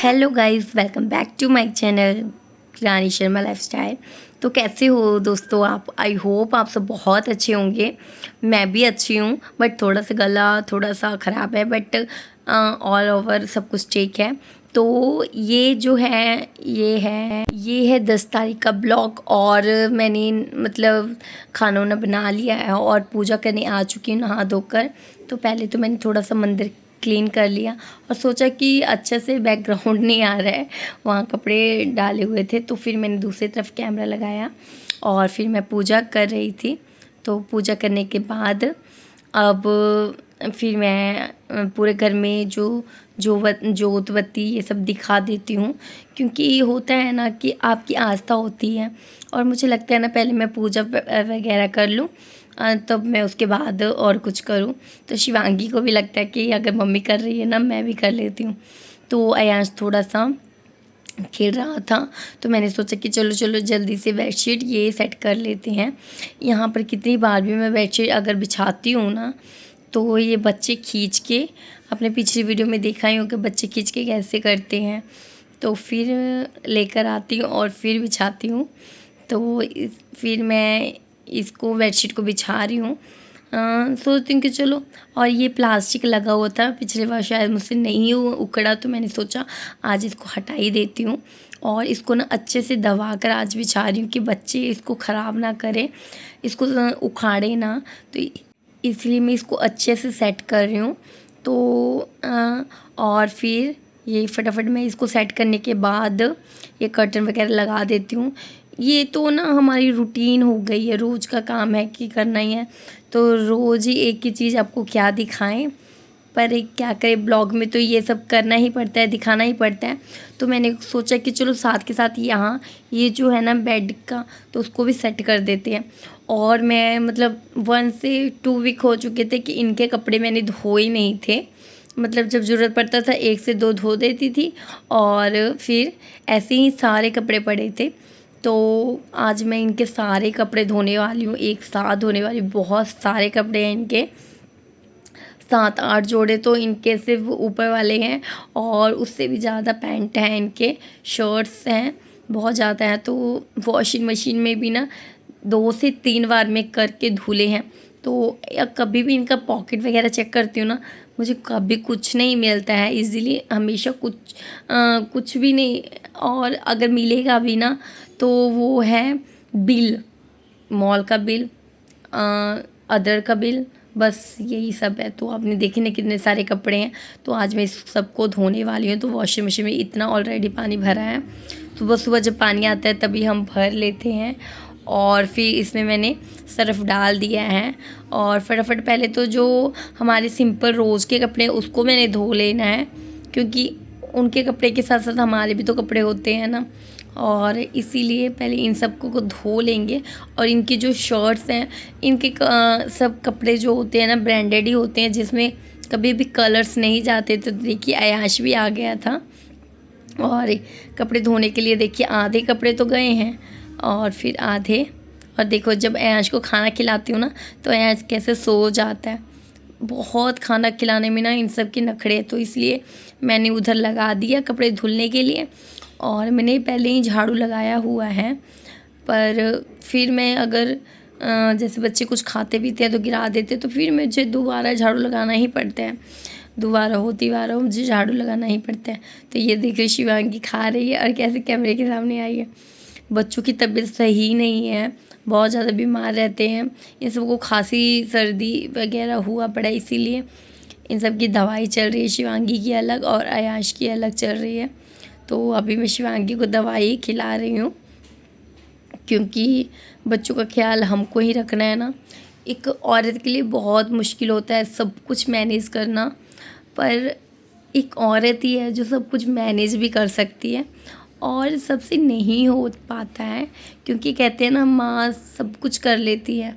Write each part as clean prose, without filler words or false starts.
Hello guys, welcome back to my channel Rani Sharma lifestyle. तो कैसे हो दोस्तों आप? आई होप आप सब बहुत अच्छे होंगे। मैं भी अच्छी हूँ, बट थोड़ा सा गला थोड़ा सा ख़राब है, बट ऑल ओवर सब कुछ ठीक है। तो ये जो है ये है 10 तारीख का ब्लॉग। और मैंने मतलब खाना वाना बना लिया है और पूजा करने आ चुकी हूँ नहा धोकर। तो पहले तो मैंने थोड़ा सा मंदिर क्लीन कर लिया और सोचा कि अच्छे से बैकग्राउंड नहीं आ रहा है, वहाँ कपड़े डाले हुए थे। तो फिर मैंने दूसरी तरफ कैमरा लगाया और फिर मैं पूजा कर रही थी। तो पूजा करने के बाद अब फिर मैं पूरे घर में जोत बत्ती ये सब दिखा देती हूँ, क्योंकि ये होता है ना कि आपकी आस्था होती है और मुझे लगता है ना पहले मैं पूजा वगैरह कर लूँ तब मैं उसके बाद और कुछ करूँ। तो शिवांगी को भी लगता है कि अगर मम्मी कर रही है ना मैं भी कर लेती हूँ। तो अयांश थोड़ा सा खेल रहा था, तो मैंने सोचा कि चलो चलो जल्दी से बेडशीट ये सेट कर लेते हैं। यहाँ पर कितनी बार भी मैं बेडशीट अगर बिछाती हूँ ना, तो ये बच्चे खींच के, अपने पिछली वीडियो में देखा ही हो कि बच्चे खींच के कैसे करते हैं। तो फिर लेकर आती हूँ और फिर बिछाती हूँ। तो फिर मैं इसको बेडशीट को बिछा रही हूँ। सोचती हूँ कि चलो, और ये प्लास्टिक लगा हुआ था पिछले बार शायद मुझसे नहीं उखड़ा, तो मैंने सोचा आज इसको हटा ही देती हूँ और इसको ना अच्छे से दबा कर आज बिछा रही हूँ कि बच्चे इसको ख़राब ना करें, इसको उखाड़े ना। तो इसलिए मैं इसको अच्छे से सेट कर रही हूँ। तो और फिर ये फटाफट मैं इसको सेट करने के बाद ये कर्टन वगैरह लगा देती हूँ। ये तो ना हमारी रूटीन हो गई है, रोज़ का काम है कि करना ही है। तो रोज़ ही एक ही चीज़ आपको क्या दिखाएं, पर क्या करें, ब्लॉग में तो ये सब करना ही पड़ता है, दिखाना ही पड़ता है। तो मैंने सोचा कि चलो साथ के साथ यहाँ ये जो है ना बेड का, तो उसको भी सेट कर देते हैं। और मैं मतलब 1 से 2 वीक हो चुके थे कि इनके कपड़े मैंने धोए नहीं थे। मतलब जब ज़रूरत पड़ता था 1 से 2 धो देती थी और फिर ऐसे ही सारे कपड़े पड़े थे। तो आज मैं इनके सारे कपड़े धोने वाली हूँ, एक साथ धोने वाली। बहुत सारे कपड़े हैं इनके, 7-8 जोड़े तो इनके सिर्फ ऊपर वाले हैं और उससे भी ज़्यादा पैंट हैं इनके, शर्ट्स हैं, बहुत ज़्यादा हैं। तो वॉशिंग मशीन में भी ना 2 से 3 बार में करके धुले हैं। तो या कभी भी इनका पॉकेट वगैरह चेक करती हूँ ना, मुझे कभी कुछ नहीं मिलता है इजीली, हमेशा कुछ भी नहीं। और अगर मिलेगा भी ना तो वो है बिल, मॉल का बिल, अदर का बिल, बस यही सब है। तो आपने देखे ना कितने सारे कपड़े हैं। तो आज मैं इस सबको धोने वाली हूँ। तो वॉशिंग मशीन में इतना ऑलरेडी पानी भरा है, सुबह सुबह जब पानी आता है तभी हम भर लेते हैं। और फिर इसमें मैंने सर्फ़ डाल दिया है और फटाफट पहले तो जो हमारे सिंपल रोज़ के कपड़े हैं उसको मैंने धो लेना है, क्योंकि उनके कपड़े के साथ साथ हमारे भी तो कपड़े होते हैं ना। और इसीलिए पहले इन सबको को धो लेंगे। और इनकी जो शर्ट्स हैं, इनके सब कपड़े जो होते हैं ना ब्रांडेड ही होते हैं, जिसमें कभी भी कलर्स नहीं जाते। तो देखिए अयाश भी आ गया था और कपड़े धोने के लिए देखिए आधे कपड़े तो गए हैं और फिर आधे। और देखो जब अयाश को खाना खिलाती हूँ ना, तो अयाश कैसे सो जाता है। बहुत खाना खिलाने में ना इन सब के नखरे, तो इसलिए मैंने उधर लगा दिया कपड़े धुलने के लिए। और मैंने पहले ही झाड़ू लगाया हुआ है, पर फिर मैं अगर जैसे बच्चे कुछ खाते पीते हैं तो गिरा देते, तो फिर मुझे दोबारा झाड़ू लगाना ही पड़ता है। दोबारा हो तीबारा हो मुझे झाड़ू लगाना ही पड़ता है। तो ये देखिए शिवांगी खा रही है और कैसे कैमरे के सामने आई है। बच्चों की तबीयत सही नहीं है, बहुत ज़्यादा बीमार रहते हैं, इन सबको खांसी सर्दी वगैरह हुआ पड़ा, इसीलिए इन सब की दवाई चल रही है। शिवांगी की अलग और अयाश की अलग चल रही है। तो अभी मैं शिवांगी को दवाई खिला रही हूँ, क्योंकि बच्चों का ख्याल हमको ही रखना है ना। एक औरत के लिए बहुत मुश्किल होता है सब कुछ मैनेज करना, पर एक औरत ही है जो सब कुछ मैनेज भी कर सकती है। और सबसे नहीं हो पाता है, क्योंकि कहते हैं ना माँ सब कुछ कर लेती है,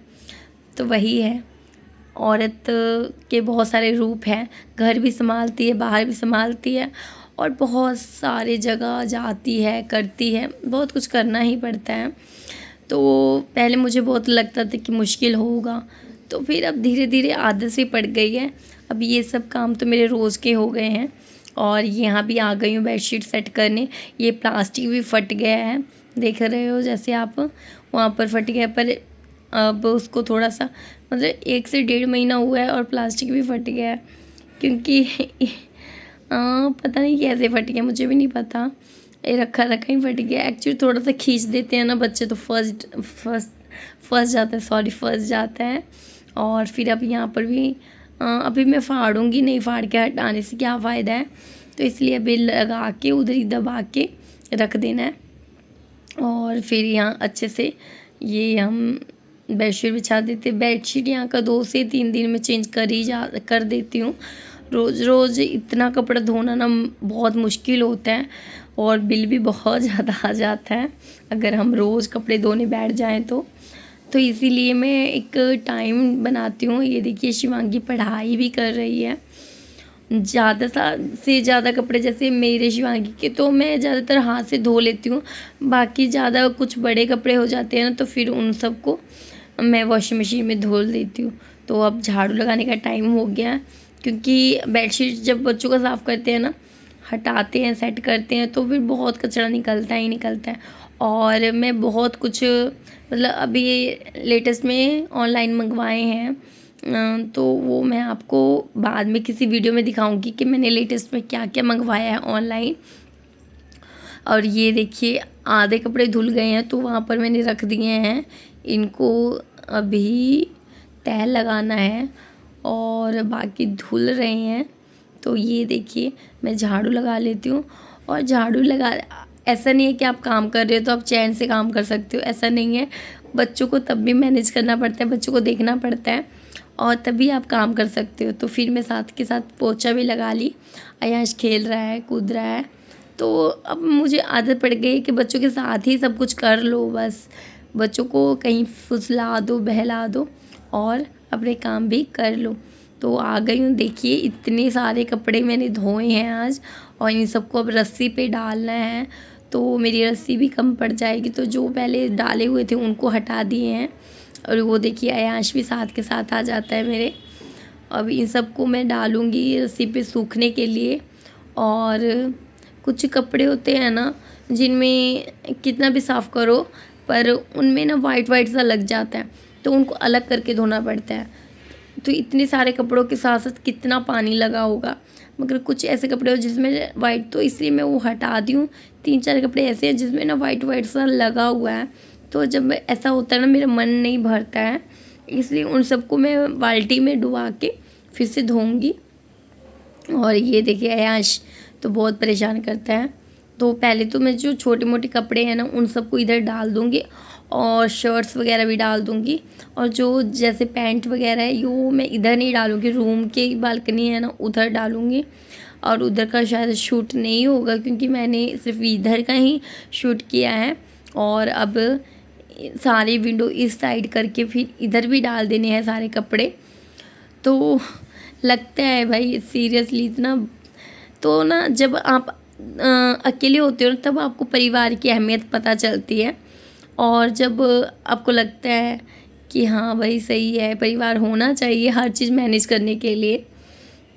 तो वही है। औरत के बहुत सारे रूप हैं, घर भी संभालती है, बाहर भी संभालती है और बहुत सारे जगह जाती है, करती है, बहुत कुछ करना ही पड़ता है। तो पहले मुझे बहुत लगता था कि मुश्किल होगा, तो फिर अब धीरे धीरे आदत सी पड़ गई है। अब ये सब काम तो मेरे रोज़ के हो गए हैं और यहाँ भी आ गई हूँ बेडशीट सेट करने। ये प्लास्टिक भी फट गया है, देख रहे हो जैसे आप, वहाँ पर फट गया, पर अब उसको थोड़ा सा मतलब 1 से 1.5 महीना हुआ है और प्लास्टिक भी फट गया है, क्योंकि पता नहीं कैसे फट गया, मुझे भी नहीं पता, ये रखा रखा ही फट गया। एक्चुअली थोड़ा सा खींच देते हैं ना बच्चे तो फंस जाता है। और फिर अब यहाँ पर भी अभी मैं फाड़ूंगी नहीं, फाड़ के हटाने से क्या फ़ायदा है, तो इसलिए अभी लगा के उधर ही दबा के रख देना है। और फिर यहाँ अच्छे से ये हम बेडशीट बिछा देते। बेडशीट यहाँ का 2 से 3 दिन में चेंज कर देती हूँ। रोज़ इतना कपड़ा धोना ना बहुत मुश्किल होता है और बिल भी बहुत ज़्यादा आ जाता है अगर हम रोज़ कपड़े धोने बैठ जाएं तो इसीलिए मैं एक टाइम बनाती हूँ। ये देखिए शिवांगी पढ़ाई भी कर रही है। ज़्यादा से ज़्यादा कपड़े जैसे मेरे शिवांगी के तो मैं ज़्यादातर हाथ से धो लेती हूँ, बाकी ज़्यादा कुछ बड़े कपड़े हो जाते हैं ना तो फिर उन सबको मैं वॉशिंग मशीन में धो देती हूँ। तो अब झाड़ू लगाने का टाइम हो गया है, क्योंकि बेडशीट जब बच्चों का साफ़ करते हैं ना, हटाते हैं, सेट करते हैं, तो फिर बहुत कचरा निकलता है। और मैं बहुत कुछ मतलब अभी लेटेस्ट में ऑनलाइन मंगवाए हैं, तो वो मैं आपको बाद में किसी वीडियो में दिखाऊंगी कि मैंने लेटेस्ट में क्या क्या मंगवाया है ऑनलाइन। और ये देखिए आधे कपड़े धुल गए हैं तो वहाँ पर मैंने रख दिए हैं, इनको अभी तह लगाना है और बाकी धुल रहे हैं। तो ये देखिए मैं झाड़ू लगा लेती हूँ। और झाड़ू लगा, ऐसा नहीं है कि आप काम कर रहे हो तो आप चैन से काम कर सकते हो, ऐसा नहीं है। बच्चों को तब भी मैनेज करना पड़ता है, बच्चों को देखना पड़ता है और तभी आप काम कर सकते हो। तो फिर मैं साथ के साथ पोछा भी लगा ली। अयांश खेल रहा है, कूद रहा है, तो अब मुझे आदत पड़ गई कि बच्चों के साथ ही सब कुछ कर लो, बस बच्चों को कहीं फुसला दो, बहला दो और अपने काम भी कर लो। तो आ गई हूँ, देखिए इतने सारे कपड़े मैंने धोए हैं आज और इन सबको अब रस्सी पे डालना है, तो मेरी रस्सी भी कम पड़ जाएगी। तो जो पहले डाले हुए थे उनको हटा दिए हैं। और वो देखिए अयांश भी साथ के साथ आ जाता है मेरे। अब इन सबको मैं डालूँगी रस्सी पे सूखने के लिए। और कुछ कपड़े होते हैं ना जिनमें कितना भी साफ़ करो पर उनमें ना वाइट सा लग जाता है, तो उनको अलग करके धोना पड़ता है। तो इतने सारे कपड़ों के साथ साथ कितना पानी लगा होगा, मगर कुछ ऐसे कपड़े हो जिसमें वाइट, तो इसलिए मैं वो हटा दी हूँ। 3-4 कपड़े ऐसे हैं जिसमें ना वाइट सा लगा हुआ है, तो जब ऐसा होता है ना मेरा मन नहीं भरता है, इसलिए उन सबको मैं बाल्टी में डुबा के फिर से धोऊंगी। और ये देखिए अयांश तो बहुत परेशान करता है, तो पहले तो मैं जो छोटे मोटे कपड़े हैं ना उन सबको इधर डाल दूँगी और शर्ट्स वगैरह भी डाल दूँगी। और जो जैसे पैंट वगैरह है यो मैं इधर नहीं डालूँगी, रूम के बालकनी है ना उधर डालूँगी। और उधर का शायद शूट नहीं होगा क्योंकि मैंने सिर्फ इधर का ही शूट किया है। और अब सारे विंडो इस साइड करके फिर इधर भी डाल देने हैं सारे कपड़े। तो लगता है भाई सीरियसली इतना, तो ना जब आप अकेले होते हो तब आपको परिवार की अहमियत पता चलती है। और जब आपको लगता है कि हाँ भाई सही है, परिवार होना चाहिए हर चीज़ मैनेज करने के लिए।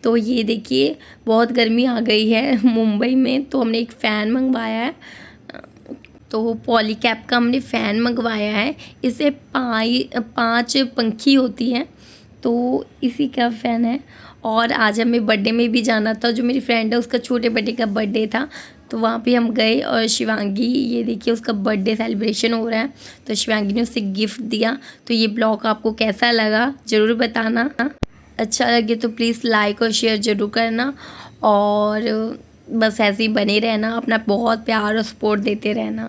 तो ये देखिए बहुत गर्मी आ गई है मुंबई में, तो हमने एक फ़ैन मंगवाया है, तो पॉलीकैब का हमने फ़ैन मंगवाया है। इससे 5 पंखी होती हैं, तो इसी का फ़ैन है। और आज हमें बर्थडे में भी जाना था, जो मेरी फ्रेंड है उसका छोटे बेटे का बर्थडे था, तो वहाँ पे हम गए। और शिवांगी ये देखिए उसका बर्थडे सेलिब्रेशन हो रहा है, तो शिवांगी ने उसे गिफ्ट दिया। तो ये ब्लॉग आपको कैसा लगा ज़रूर बताना, अच्छा लगे तो प्लीज़ लाइक और शेयर ज़रूर करना। और बस ऐसे ही बने रहना, अपना बहुत प्यार और सपोर्ट देते रहना।